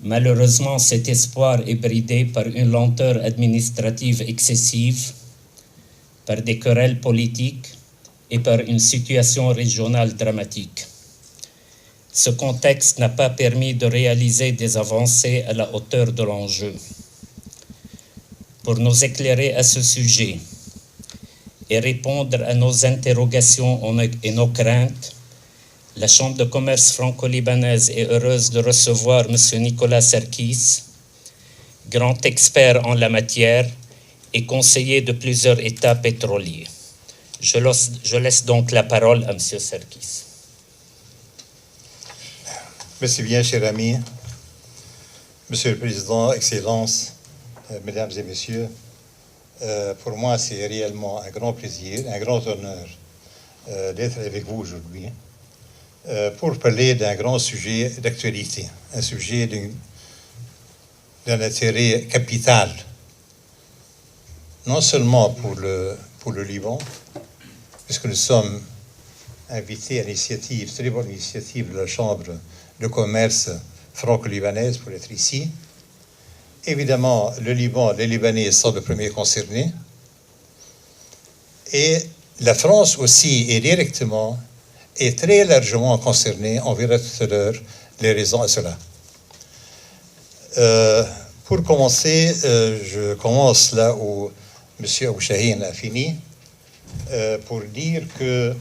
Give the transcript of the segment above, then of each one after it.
Malheureusement, cet espoir est bridé par une lenteur administrative excessive, par des querelles politiques et par une situation régionale dramatique. Ce contexte n'a pas permis de réaliser des avancées à la hauteur de l'enjeu. Pour nous éclairer à ce sujet et répondre à nos interrogations et nos craintes, la Chambre de commerce franco-libanaise est heureuse de recevoir M. Nicolas Sarkis, grand expert en la matière et conseiller de plusieurs États pétroliers. Je laisse donc la parole à M. Sarkis. Merci bien, cher ami. Monsieur le Président, Excellences, Mesdames et Messieurs, pour moi, c'est réellement un grand plaisir, un grand honneur d'être avec vous aujourd'hui pour parler d'un grand sujet d'actualité, un sujet d'un intérêt capital, non seulement pour le Liban, puisque nous sommes invités à l'initiative, très bonne initiative de la Chambre de commerce franco-libanaise pour être ici. Évidemment, le Liban, les Libanais sont les premiers concernés. Et la France aussi est directement et très largement concernée. On verra tout à l'heure les raisons à cela. Pour commencer, je commence là où M. Abou Chahine a fini, pour dire que,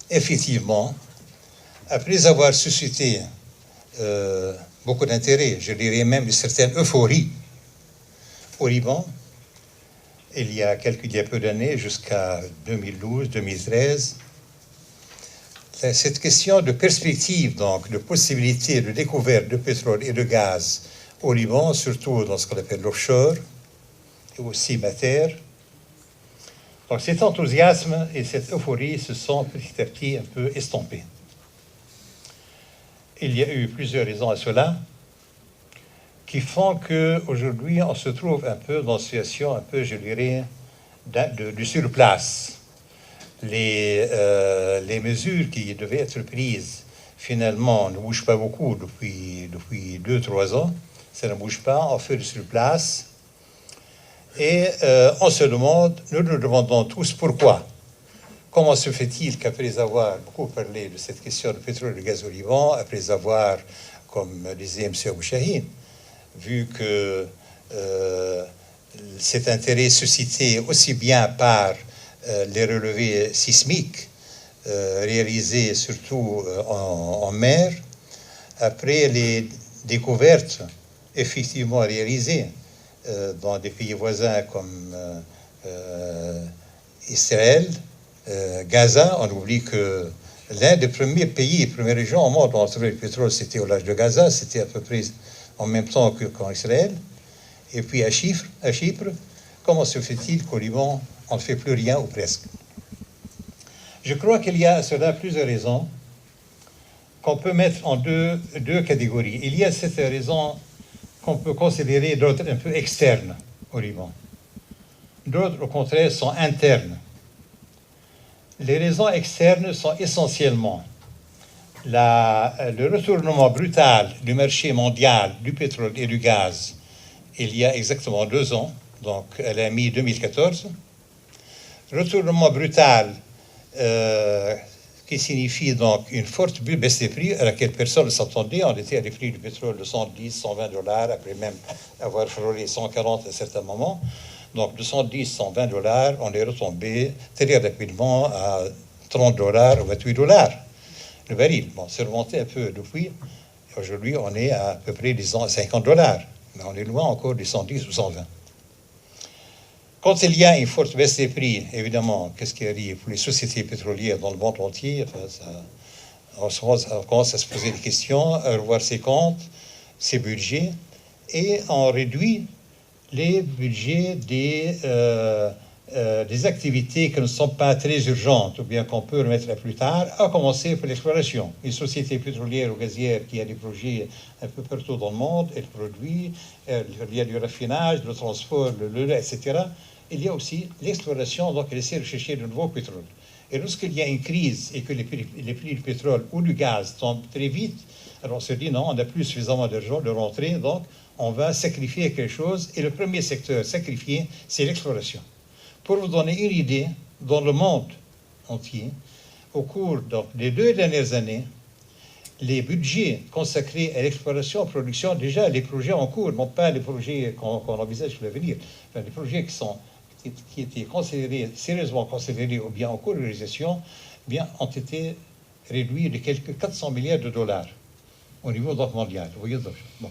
effectivement, après avoir suscité beaucoup d'intérêt, je dirais même une certaine euphorie au Liban, il y a peu d'années, jusqu'à 2012-2013, cette question de perspective, donc de possibilité de découverte de pétrole et de gaz au Liban, surtout dans ce qu'on appelle l'offshore, et aussi ma terre. Donc cet enthousiasme et cette euphorie se sont petit à petit un peu estompés. Il y a eu plusieurs raisons à cela qui font qu'aujourd'hui, on se trouve un peu dans une situation un peu, je dirais, de surplace. Les mesures qui devaient être prises, finalement, ne bougent pas beaucoup depuis 2-3 ans. Ça ne bouge pas, on fait du surplace. Et on se demande, nous nous demandons tous pourquoi. Comment se fait-il qu'après avoir beaucoup parlé de cette question de pétrole et de gaz au Liban, après avoir, comme disait M. Abou Chahine, vu que cet intérêt suscité aussi bien par les relevés sismiques réalisés surtout en mer, après les découvertes effectivement réalisées dans des pays voisins comme Israël, Gaza, on oublie que l'un des premiers pays, première région au monde où on trouvait le pétrole, c'était au large de Gaza, c'était à peu près en même temps qu'en Israël. Et puis à Chypre, comment se fait-il qu'au Liban, on ne fait plus rien ou presque? Je crois qu'il y a à cela plusieurs raisons qu'on peut mettre en deux catégories. Il y a cette raison qu'on peut considérer d'ordre un peu externe au Liban. D'autres, au contraire, sont internes. Les raisons externes sont essentiellement le retournement brutal du marché mondial du pétrole et du gaz il y a exactement 2 ans, donc à la mi-2014. Retournement brutal qui signifie donc une forte baisse des prix à laquelle personne ne s'attendait. On était à des prix du pétrole de 110, 120 dollars, après même avoir frôlé 140 à certains moments. Donc de 110, 120 dollars, on est retombé très rapidement à 30 dollars ou 28 dollars le baril. Bon, c'est remonté un peu depuis. Aujourd'hui, on est à peu près, disons, à 50 dollars. Mais on est loin encore des 110 ou 120. Quand il y a une forte baisse des prix, évidemment, qu'est-ce qui arrive pour les sociétés pétrolières dans le monde entier? On commence à se poser des questions, à revoir ses comptes, ses budgets, et on réduit les budgets des activités qui ne sont pas très urgentes, ou bien qu'on peut remettre à plus tard, à commencer par l'exploration. Une société pétrolière ou gazière qui a des projets un peu partout dans le monde, elle produit, il y a du raffinage, le transport, le etc. Il y a aussi l'exploration, donc elle essaie de chercher de nouveaux pétroles. Et lorsqu'il y a une crise et que les prix du pétrole ou du gaz tombent très vite, Alors on se dit non, on n'a plus suffisamment d'argent de rentrer, donc on va sacrifier quelque chose. Et le premier secteur sacrifié, c'est l'exploration. Pour vous donner une idée, dans le monde entier, au cours des 2 dernières années, les budgets consacrés à l'exploration, production, déjà les projets en cours, non pas les projets qu'on envisage pour l'avenir, enfin, les projets qui étaient considérés, sérieusement considérés ou bien en cours de réalisation, bien, ont été réduits de quelques 400 milliards de dollars au niveau mondial. Vous voyez, bon.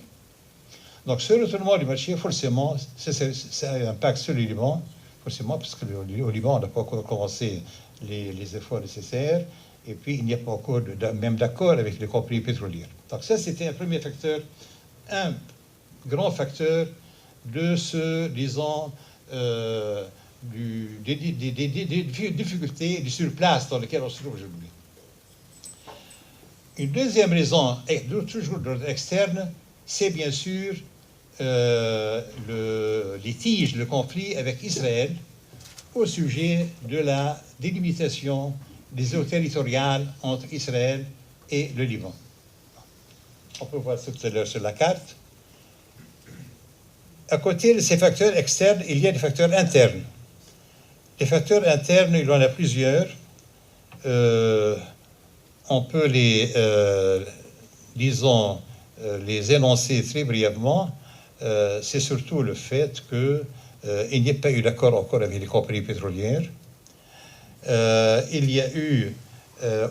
Donc ce retournement du marché, forcément, ça impacte sur le Liban, forcément, parce qu'au Liban, on n'a pas encore commencé les efforts nécessaires, et puis il n'y a pas encore même d'accord avec les compagnies pétrolières. Donc ça, c'était un premier facteur, un grand facteur de ce, disons, des difficultés et du surplace dans lesquelles on se trouve aujourd'hui. Une deuxième raison, toujours externe, c'est bien sûr le litige, le conflit avec Israël au sujet de la délimitation des eaux territoriales entre Israël et le Liban. On peut voir ça tout à l'heure sur la carte. À côté de ces facteurs externes, il y a des facteurs internes. Les facteurs internes, il y en a plusieurs. On peut disons, les énoncer très brièvement. C'est surtout le fait qu'il n'y ait pas eu d'accord encore avec les compagnies pétrolières. Il y a eu,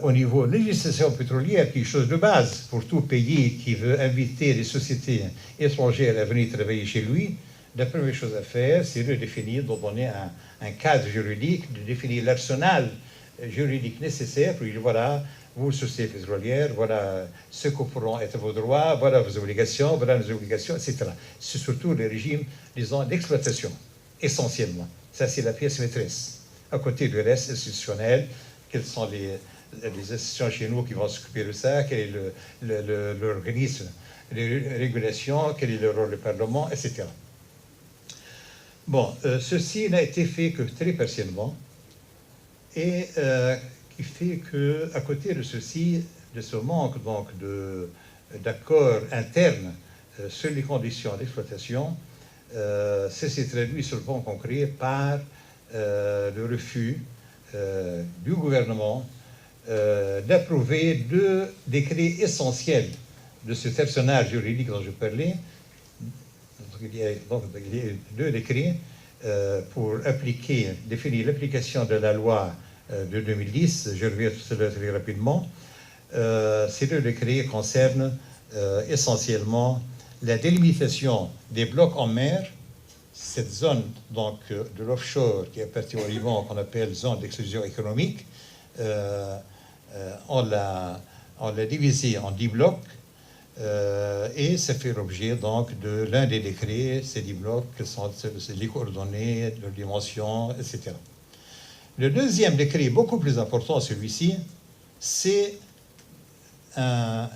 au niveau de la législation pétrolière, quelque chose de base pour tout pays qui veut inviter des sociétés étrangères à venir travailler chez lui. La première chose à faire, c'est de définir, de donner un cadre juridique, de définir l'arsenal juridique nécessaire pour dire voilà, vous, sociétés pétrolières, voilà ce que pourront être vos droits, voilà vos obligations, voilà nos obligations, etc. C'est surtout le régime, disons, d'exploitation, essentiellement. Ça, c'est la pièce maîtresse. À côté du reste institutionnel, quelles sont les institutions chez nous qui vont s'occuper de ça, quel est l'organisme de régulation, quel est le rôle du Parlement, etc. Bon, ceci n'a été fait que très partiellement, et qui fait qu'à côté de ceci, de ce manque donc d'accord interne sur les conditions d'exploitation, ça s'est traduit sur le plan concret par le refus du gouvernement d'approuver 2 décrets essentiels de cet arsenal juridique dont je parlais. Il y a 2 décrets pour définir l'application de la loi de 2010. Je reviens tout cela très rapidement. Ces 2 décrets concernent essentiellement la délimitation des blocs en mer, cette zone donc, de l'offshore qui appartient au Liban, qu'on appelle zone d'exclusion économique. On l'a divisée en 10 blocs. Et ça fait l'objet donc de l'un des décrets, ces 10 blocs, que sont les coordonnées, leurs dimensions, etc. Le deuxième décret, beaucoup plus important, celui-ci, c'est un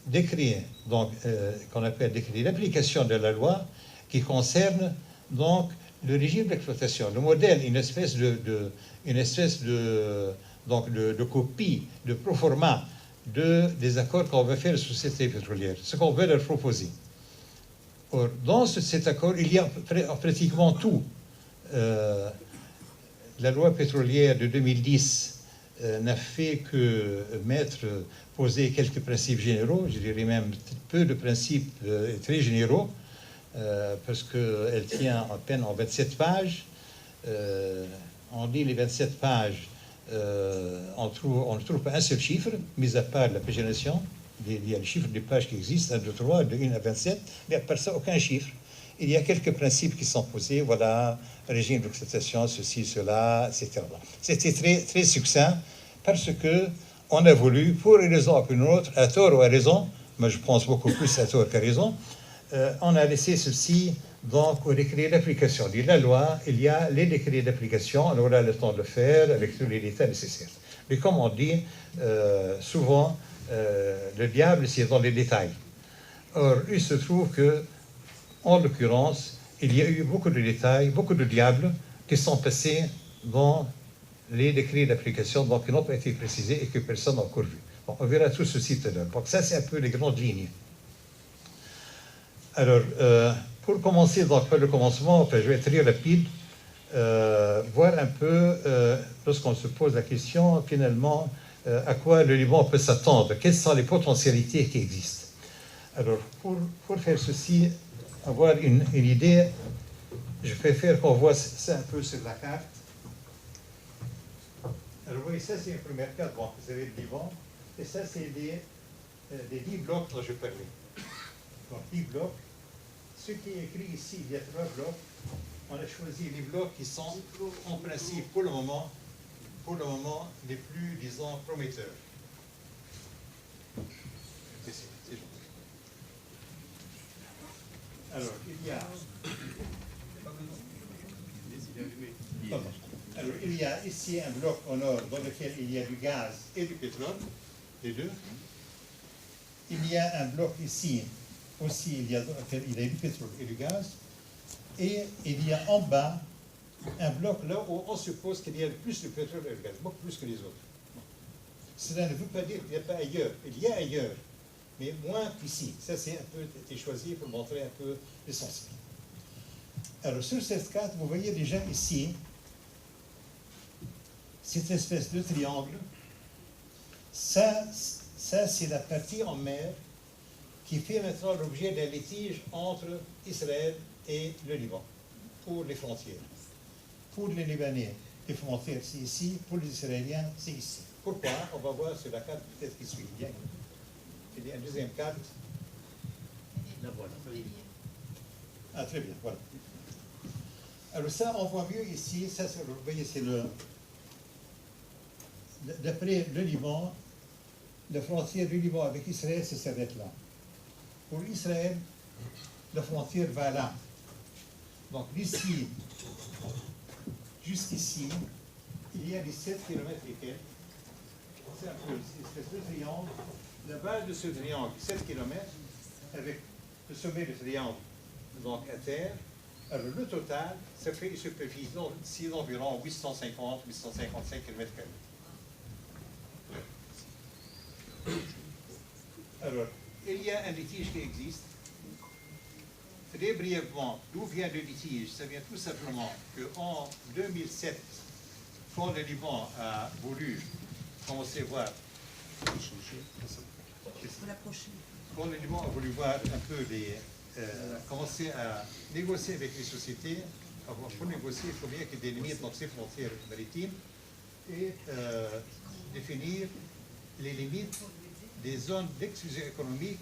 décret qu'on appelle décret d'application de la loi qui concerne donc le régime d'exploitation, le modèle, une espèce de copie, de proforma des accords qu'on veut faire aux sociétés pétrolières, ce qu'on veut leur proposer. Or, dans cet accord, il y a pratiquement tout. La loi pétrolière de 2010 n'a fait que poser quelques principes généraux, je dirais même peu de principes très généraux, parce qu'elle tient à peine en 27 pages. On lit les 27 pages, on ne trouve pas un seul chiffre, mis à part la pagination. Il y a le chiffre des pages qui existent, 1, 2, 3, de 1 à 27, mais à part ça, aucun chiffre. Il y a quelques principes qui sont posés, voilà, régime d'exploitation, ceci, cela, etc. C'était très, très succinct, parce que on a voulu, pour une raison ou pour une autre, à tort ou à raison, mais je pense beaucoup plus à tort qu'à raison, on a laissé ceci donc au décret d'application. Il y a la loi, il y a les décrets d'application, on aura le temps de le faire avec tous les détails nécessaires. Mais comme on dit, souvent, le diable, c'est dans les détails. Or, il se trouve que, en l'occurrence, il y a eu beaucoup de détails, beaucoup de diables qui sont passés dans les décrets d'application, donc qui n'ont pas été précisés et que personne n'a encore vu. Bon, on verra tout ceci tout à l'heure. Donc ça, c'est un peu les grandes lignes. Alors, pour commencer, donc, par le commencement, enfin, je vais être très rapide, voir un peu, lorsqu'on se pose la question, finalement, à quoi le Liban peut s'attendre, quelles sont les potentialités qui existent. Alors, pour faire ceci, avoir une idée, je préfère qu'on voit ça un peu sur la carte. Alors, vous voyez, ça, c'est une première carte. Bon, vous avez le Liban. Et ça, c'est des 10 blocs dont je parlais. Donc, 10 blocs. Ce qui est écrit ici, il y a 3 blocs. On a choisi les blocs qui sont, en principe, pour le moment, les plus, disons, prometteurs. C'est gentil. Alors, il y a ici un bloc au nord dans lequel il y a du gaz et du pétrole, les deux. Il y a un bloc ici aussi, dans lequel il y a du pétrole et du gaz. Et il y a en bas un bloc là où on suppose qu'il y a plus de pétrole et de gaz, beaucoup plus que les autres. Cela ne veut pas dire qu'il n'y a pas ailleurs. Il y a ailleurs, mais moins qu'ici. Ça, c'est un peu été choisi pour montrer un peu l'essentiel. Alors, sur cette carte, vous voyez déjà ici cette espèce de triangle. Ça c'est la partie en mer qui fait maintenant l'objet d'un litige entre Israël et le Liban pour les frontières. Pour les Libanais, les frontières, c'est ici. Pour les Israéliens, c'est ici. Pourquoi? On va voir sur la carte peut-être qui suit. Il y a une deuxième carte. La voilà. Ah, très bien, voilà. Alors ça, on voit mieux ici. Ça, vous voyez, c'est le... D'après le Liban, la frontière du Liban avec Israël, ça s'arrête là. Pour Israël, la frontière va là. Donc ici, jusqu'ici, il y a 17 km et quelques. C'est un peu ce triangle. La base de ce triangle, 7 km, avec le sommet du triangle, donc à terre. Alors le total, ça fait une superficie d'environ 850-855 km². Alors, il y a un litige qui existe. Très brièvement, d'où vient le litige? Ça vient tout simplement qu'en 2007, quand le Liban a voulu commencer à voir... Quand le Liban a voulu voir un peu commencer à négocier avec les sociétés, pour négocier, il faut bien qu'il y ait des limites dans ces frontières maritimes et définir les limites des zones d'exclusion économique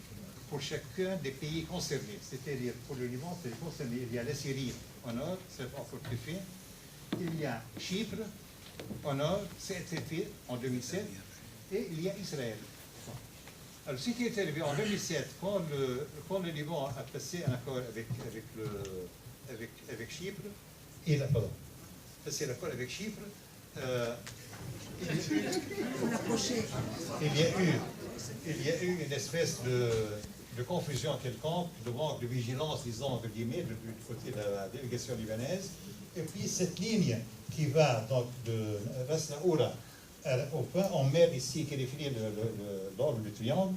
pour chacun des pays concernés. C'est-à-dire, pour le Liban, c'est concerné. Il y a la Syrie au nord, c'est encore plus fait. Il y a Chypre au nord, c'est fait en 2007. Et il y a Israël. Alors, ce qui est arrivé en 2007, quand le Liban a passé un accord avec Chypre, passé l'accord avec Chypre, il y a eu une espèce de confusion quelconque, de manque de vigilance, disons, entre guillemets, du côté de la délégation libanaise. Et puis cette ligne qui va donc de Ras Naoura au point en mer ici, qui définit l'ordre du triangle,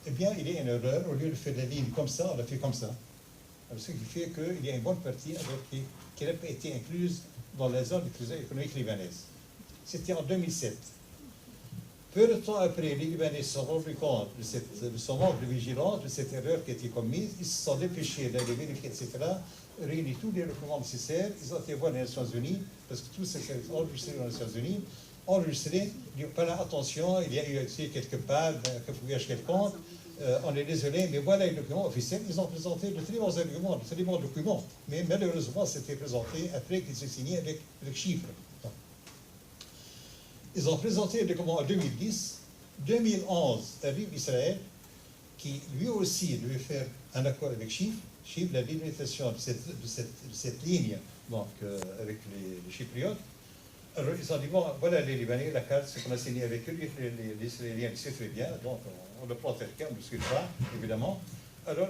eh bien, il y a une erreur. Au lieu de faire la ligne comme ça, on l'a fait comme ça. Alors, ce qui fait qu'il y a une bonne partie qui n'a pas été incluse dans la zone d'exclusion économique libanaise. C'était en 2007. Peu de temps après, les Libanais se sont rendus compte de son manque de vigilance, de cette erreur qui a été commise. Ils se sont dépêchés d'aller vérifier, etc., réunir tous les documents nécessaires. Ils ont été voir les Nations Unies, parce que tout ça s'est enregistré dans les Nations Unies. Enregistré, ils ont dit, voilà, attention, il y a eu quelque part un cafouillage quelconque, on est désolé, mais voilà les documents officiels. Ils ont présenté de très bons arguments, de très bons documents, mais malheureusement, c'était présenté après qu'ils aient signé avec Chypre. Ils ont présenté le document en 2010. 2011 arrive Israël, qui lui aussi devait faire un accord avec Chypre. Chypre, la délimitation de cette ligne, donc avec les Chypriotes. Alors ils ont dit, bon, voilà les Libanais, la carte, ce qu'on a signé avec eux, les Israéliens, c'est très bien, donc on le prend tel quel, on ne discute pas, évidemment. Alors,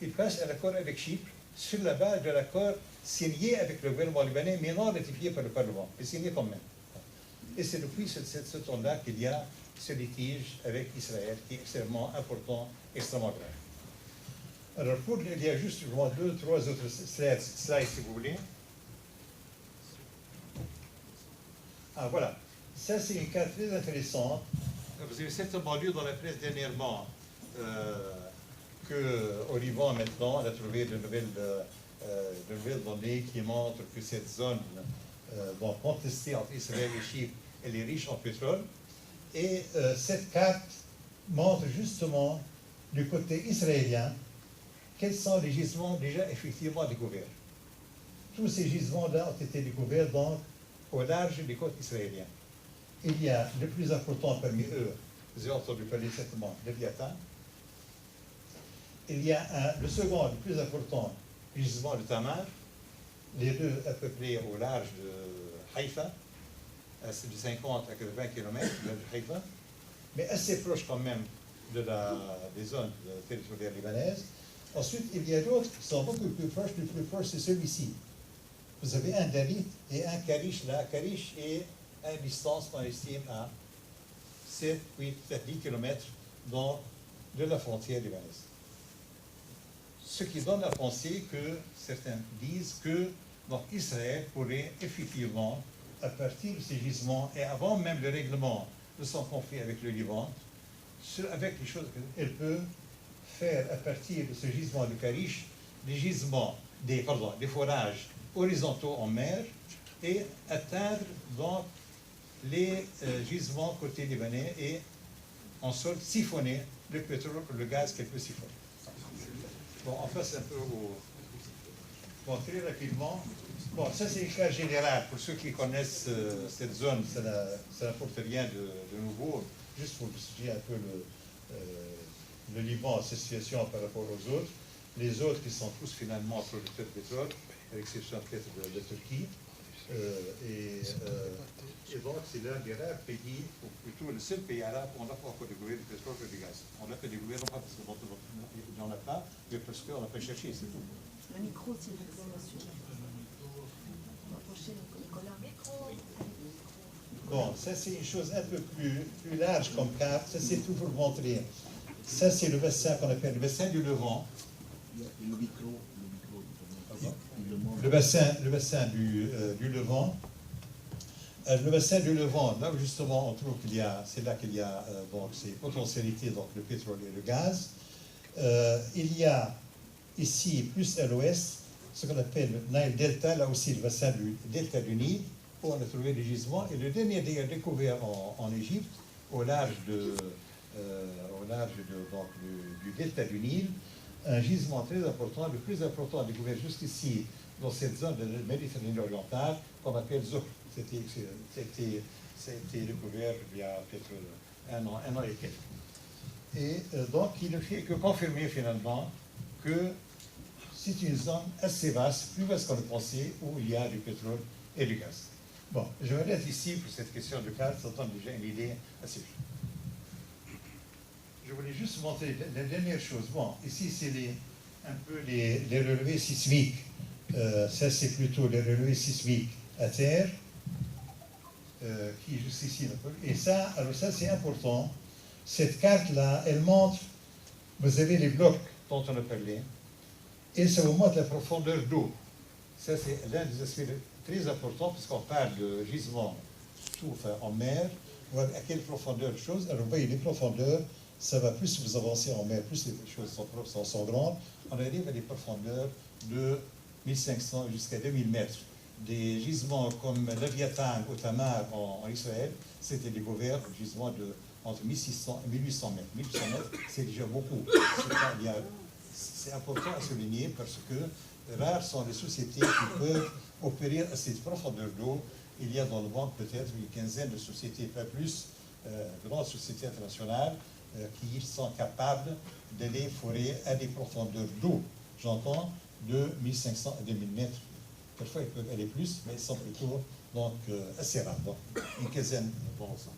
ils passent un accord avec Chypre sur la base de l'accord signé avec le gouvernement libanais, mais non ratifié par le Parlement, mais signé quand même. Et c'est depuis ce temps-là qu'il y a ce litige avec Israël, qui est extrêmement important, extrêmement grave. Alors, il y a juste deux, trois autres slides, si vous voulez. Ah, voilà. Ça, c'est une carte très intéressante. Vous avez certainement lu dans la presse dernièrement qu'au Liban, maintenant, on a trouvé de nouvelles données qui montrent que cette zone contestée entre Israël et Chypre, elle est riche en pétrole. Et cette carte montre justement, du côté israélien, quels sont les gisements déjà effectivement découverts. Tous ces gisements-là ont été découverts donc au large des côtes israéliennes. Il y a le plus important parmi eux, vous avez entendu parler certainement, Léviathan. Il y a le second, le plus important, le gisement de Tamar. Les deux à peu près au large de Haïfa, c'est de 50 à 80 km de Haïfa, mais assez proche quand même des zones territoriales libanaises. Ensuite, il y a d'autres qui sont beaucoup plus proches. Le plus proche, c'est celui-ci. Vous avez un Dalit et un Karish là. Karish est à une distance qu'on estime à 7, 8, 10 km de la frontière libanaise. Ce qui donne à penser que certains disent que donc, Israël pourrait effectivement, à partir de ces gisements et avant même le règlement de son conflit avec le Liban, avec les choses qu'elle peut faire à partir de ce gisement de Karish, des gisements, des forages horizontaux en mer et atteindre donc les gisements côté libanais et en sol siphonner le pétrole, le gaz qu'elle peut siphonner. Bon, on passe un peu Bon, très rapidement. Bon, ça c'est le cas général. Pour ceux qui connaissent cette zone, ça n'apporte rien de nouveau. Juste pour vous expliquer un peu le Liban, sa situation par rapport aux autres. Les autres qui sont tous finalement producteurs de pétrole, à l'exception peut-être de la Turquie. Et donc c'est l'un des rares pays, ou plutôt le seul pays arabe où on n'a pas encore découvert du pétrole et du gaz. On l'a fait découvrir non pas parce qu'il n'y en a pas, mais parce qu'on n'a pas cherché, c'est tout. Le micro, s'il vous plaît, monsieur. Bon, ça c'est une chose un peu plus large comme carte, ça c'est tout pour vous montrer. Ça c'est le bassin qu'on appelle le bassin du Levant. Le bassin du Levant. Le bassin du Levant, là où justement on trouve c'est là qu'il y a donc ces potentialités, donc le pétrole et le gaz. Il y a ici, plus à l'ouest, ce qu'on appelle le Nile Delta, là aussi le bassin du Delta du Nil, où on a trouvé des gisements. Et le dernier découvert en Égypte, au large du Delta du Nil, un gisement très important, le plus important découvert jusqu'ici, dans cette zone de Méditerranée orientale, qu'on appelle Zohr. Ça a été découvert il y a peut-être un an et quelques. Et donc, il ne fait que confirmer finalement que c'est une zone assez vaste, plus vaste qu'on le pensait, où il y a du pétrole et du gaz. Bon, je m'arrête ici pour cette question de carte, ça donne déjà une idée assez vite. Je voulais juste montrer la dernière chose. Bon, ici, c'est un peu les relevés sismiques. Ça, c'est plutôt les relevés sismiques à terre, qui est juste ici. Et ça, alors ça, c'est important. Cette carte-là, elle montre, vous avez les blocs dont on a parlé, et ça vous montre la profondeur d'eau. Ça, c'est l'un des aspects très importants, puisqu'on parle de gisement en mer, à quelle profondeur de choses. Alors, vous voyez, les profondeurs, ça va plus vous avancez en mer, plus les choses sont grandes. On arrive à des profondeurs de 1500 jusqu'à 2000 mètres. Des gisements comme Léviathan ou Tamar en Israël, c'était découvert des gisements entre 1600 et 1800 mètres. 1800 mètres, c'est déjà beaucoup. C'est important à souligner parce que rares sont les sociétés qui peuvent opérer à cette profondeur d'eau. Il y a dans le monde peut-être une quinzaine de sociétés, pas plus, de grandes sociétés internationales qui sont capables d'aller forer à des profondeurs d'eau, j'entends, de 1500 à 2000 mètres. Parfois, ils peuvent aller plus, mais ils sont plutôt donc, assez rares. Donc, une quinzaine, bon sang.